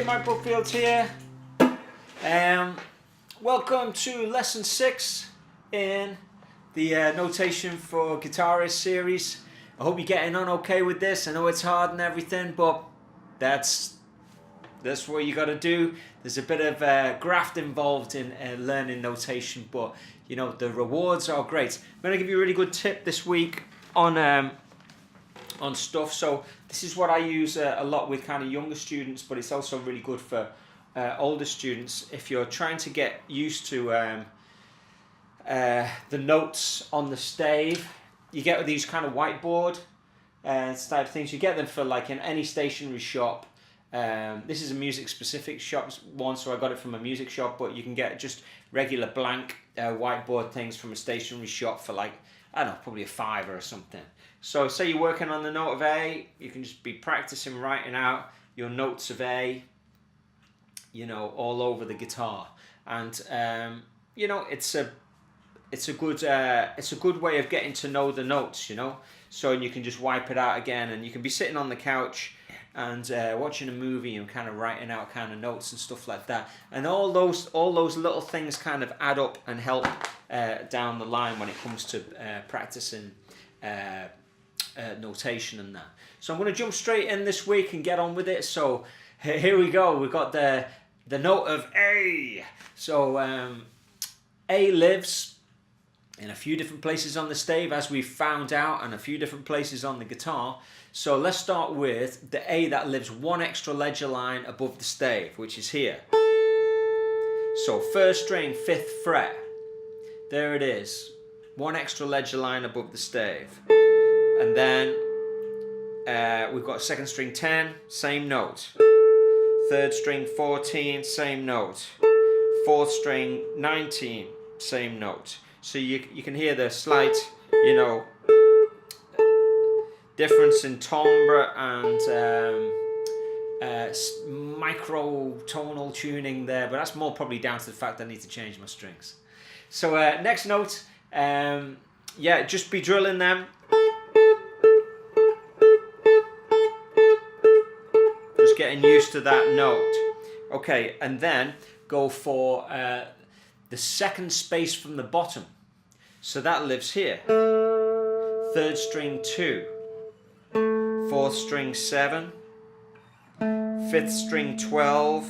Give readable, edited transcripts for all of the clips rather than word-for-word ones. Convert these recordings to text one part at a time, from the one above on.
Mike Brookfield here. Welcome to lesson 6 in the notation for Guitarists series. I hope you're getting on okay with this. I know it's hard and everything, but that's what you got to do. There's a bit of graft involved in learning notation, but you know the rewards are great. I'm going to give you a really good tip this week on stuff. So this is what I use a lot with kind of younger students, but it's also really good for older students if you're trying to get used to the notes on the stave. You get these kind of whiteboard type things. You get them for like in any stationery shop. This is a music specific shop one, so I got it from a music shop, but you can get just regular blank whiteboard things from a stationery shop for like, I don't know, probably a £5 or something. So say you're working on the note of A, you can just be practicing writing out your notes of A, you know, all over the guitar. And you know, it's a good way of getting to know the notes, you know. So you can just wipe it out again, and you can be sitting on the couch and watching a movie and kind of writing out kind of notes and stuff like that. And all those little things kind of add up and help down the line when it comes to practicing notation and that. So I'm going to jump straight in this week and get on with it. So here we go. We've got the note of A. So A lives in a few different places on the stave, as we've found out, and a few different places on the guitar. So let's start with the A that lives one extra ledger line above the stave, which is here. So first string, 5th fret. There it is. One extra ledger line above the stave. And then we've got second string 10, same note. Third string 14, same note. Fourth string 19, same note. So you can hear the slight, you know, difference in timbre and micro-tonal tuning there, but that's more probably down to the fact I need to change my strings. So next note, yeah, just be drilling them. Just getting used to that note. Okay, and then go for the second space from the bottom. So that lives here. Third string 2. Fourth string 7. Fifth string 12.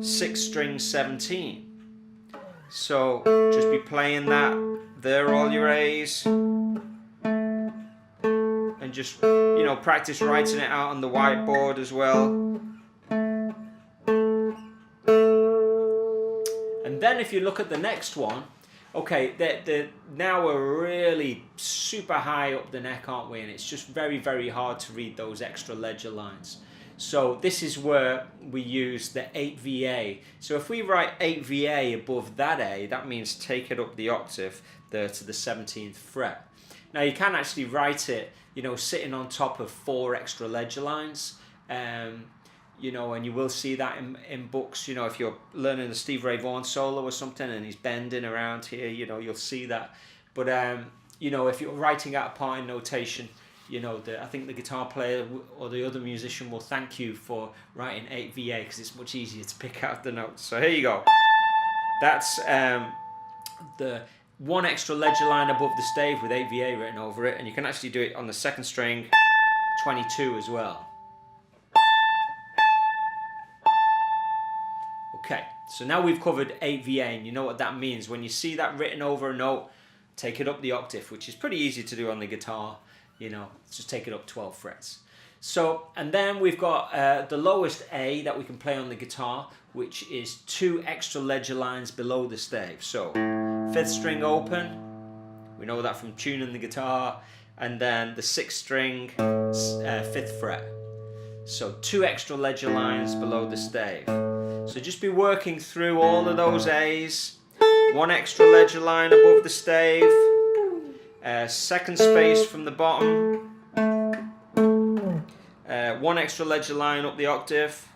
Sixth string 17. So just be playing that. There are all your A's. And just, you know, practice writing it out on the whiteboard as well. And then if you look at the next one, okay, now we're really super high up the neck, aren't we? And it's just very, very hard to read those extra ledger lines. So this is where we use the 8VA. So if we write 8VA above that A, that means take it up the octave there to the 17th fret. Now you can actually write it, you know, sitting on top of 4 extra ledger lines. You know, and you will see that in books, you know, if you're learning the Steve Ray Vaughan solo or something and he's bending around here, you know, you'll see that. But, you know, if you're writing out a part in notation, you know, I think the guitar player or the other musician will thank you for writing 8VA because it's much easier to pick out the notes. So here you go. That's the one extra ledger line above the stave with 8VA written over it. And you can actually do it on the second string 22 as well. Okay, so now we've covered 8VA, and you know what that means. When you see that written over a note, take it up the octave, which is pretty easy to do on the guitar. You know, just take it up 12 frets. So, and then we've got the lowest A that we can play on the guitar, which is 2 extra ledger lines below the stave. So, 5th string open, we know that from tuning the guitar, and then the 6th string, 5th fret. So 2 extra ledger lines below the stave. So just be working through all of those A's. 1 extra ledger line above the stave. Second space from the bottom. 1 extra ledger line up the octave.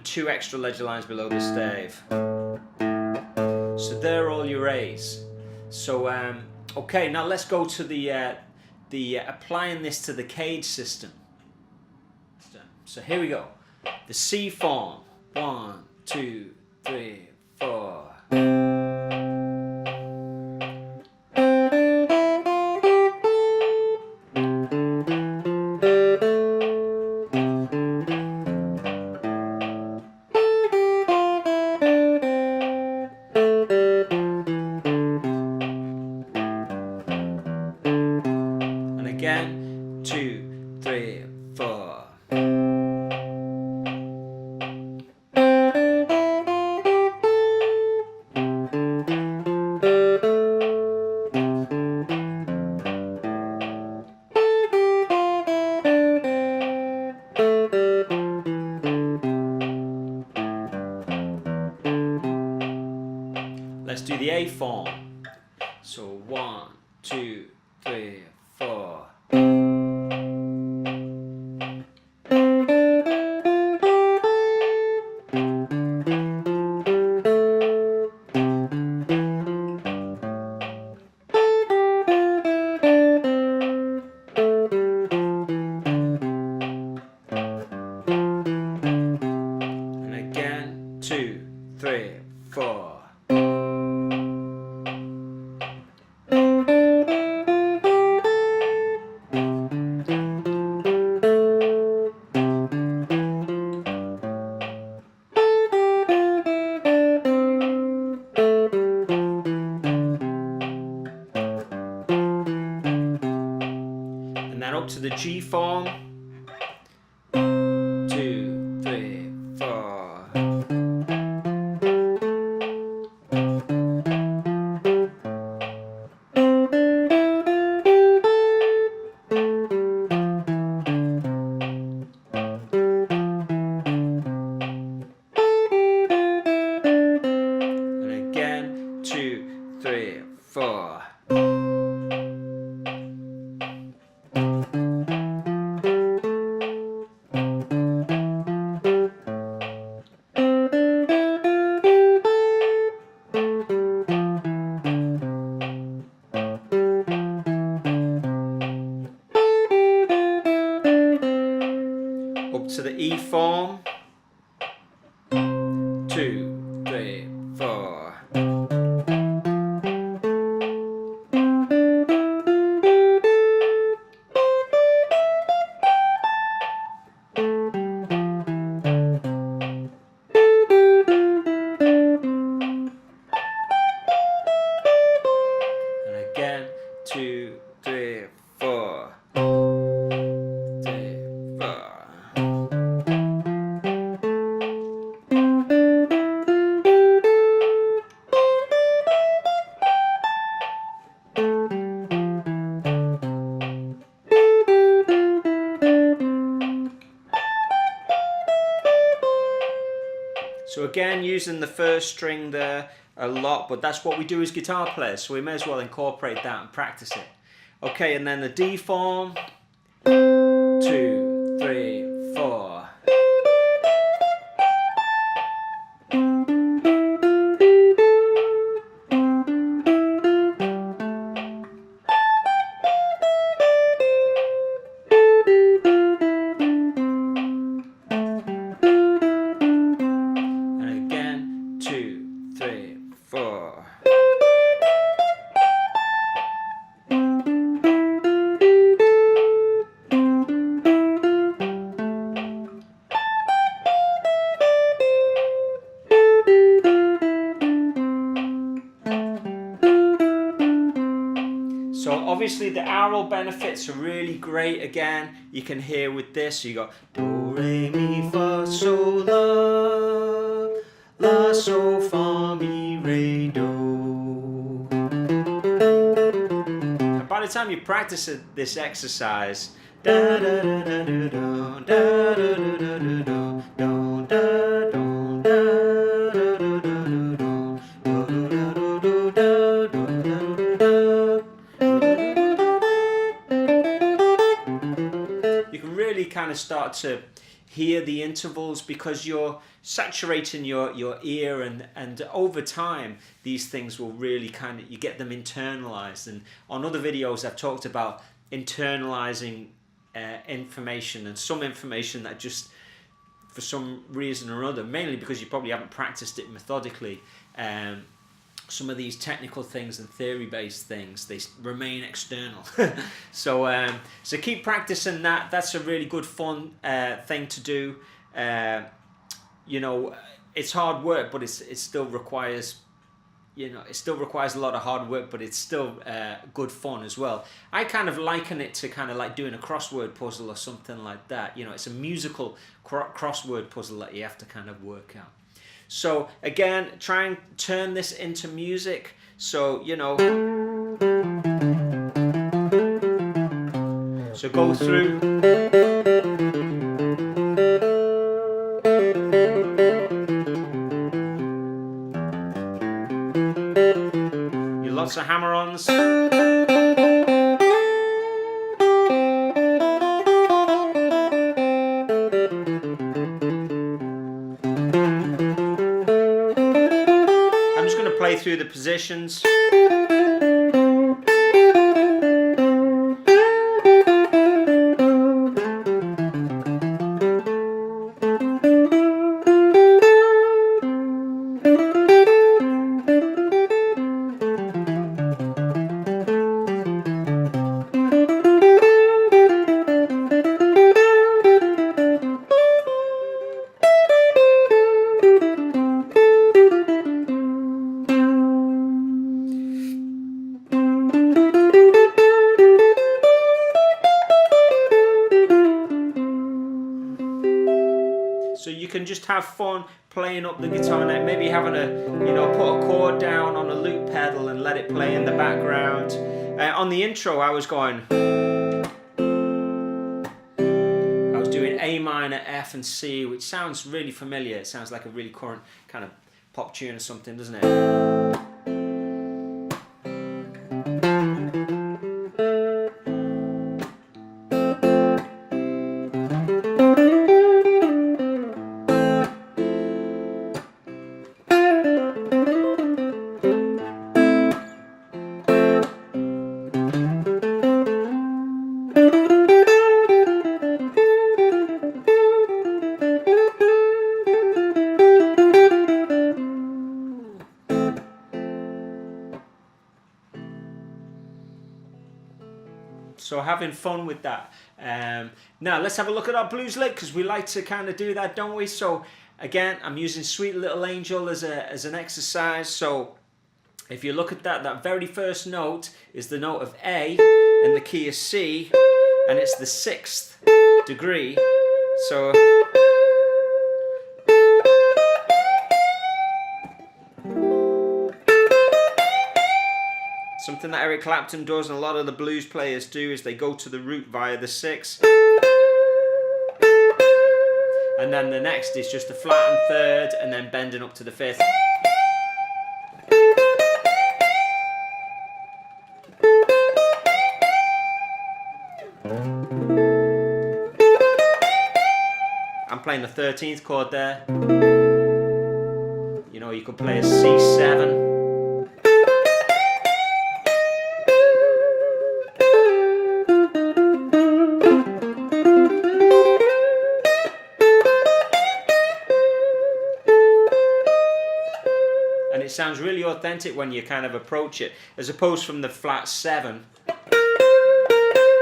2 extra ledger lines below the stave. So there are all your A's. So okay, now let's go to the applying this to the cage system. So here we go. The C form. 1, 2, 3, 4. And again, 2, 3, 4. Let's do the A form. So 1, 2, 3, 4. And again, 2, 3, 4. And then up to the G form. 2, 3, 4. And again, 2, 3, 4. Up to the E form. 2, 3, 4. And again, 2, 3, 4. 3, 4. So again, using the first string there a lot, but that's what we do as guitar players, so we may as well incorporate that and practice it. Okay, and then the D form. 2, 3, 4. And again, 2, 3, 4. So obviously the aural benefits are really great. Again, you can hear with this, so you got do, re, mi, fa, sol, la, sol, fa, mi, re, do. And by the time you practice this exercise, da da da da da da da da da da da da kind of start to hear the intervals because you're saturating your ear, and over time these things will really kind of, you get them internalized. And on other videos I've talked about internalizing information, and some information that just, for some reason or other, mainly because you probably haven't practiced it methodically, some of these technical things and theory-based things, they remain external. So keep practicing that. That's a really good fun thing to do. You know, it's hard work, but it still requires, you know, it still requires a lot of hard work, but it's still good fun as well. I kind of liken it to kind of like doing a crossword puzzle or something like that. You know, it's a musical crossword puzzle that you have to kind of work out. So again, try and turn this into music. So, you know, so go through. Your lots of hammer-ons. Play through the positions. So you can just have fun playing up the guitar neck, maybe having a, you know, put a chord down on a loop pedal and let it play in the background. On the intro I was going, I was doing A minor, F and C, which sounds really familiar. It sounds like a really current kind of pop tune or something, doesn't it? So having fun with that. Now let's have a look at our blues lick, because we like to kind of do that, don't we? So again, I'm using Sweet Little Angel as an exercise. So if you look at that, that very first note is the note of A, and the key is C, and it's the 6th degree. So something that Eric Clapton does and a lot of the blues players do is they go to the root via the 6th. And then the next is just a flattened 3rd and then bending up to the 5th. I'm playing the 13th chord there. You know, you could play a C7. It sounds really authentic when you kind of approach it, as opposed from the flat 7,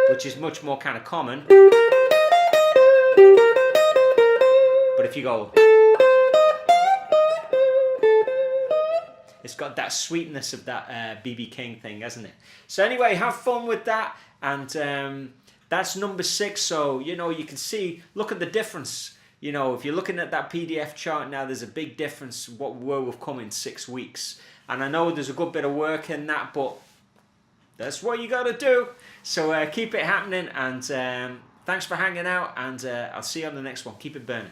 which is much more kind of common. But if you go, it's got that sweetness of that B.B. King thing, hasn't it? So anyway, have fun with that, and that's number 6. So, you know, you can see, look at the difference. You know, if you're looking at that PDF chart now, there's a big difference where we've come in 6 weeks. And I know there's a good bit of work in that, but that's what you got to do. So keep it happening, and thanks for hanging out, and I'll see you on the next one. Keep it burning.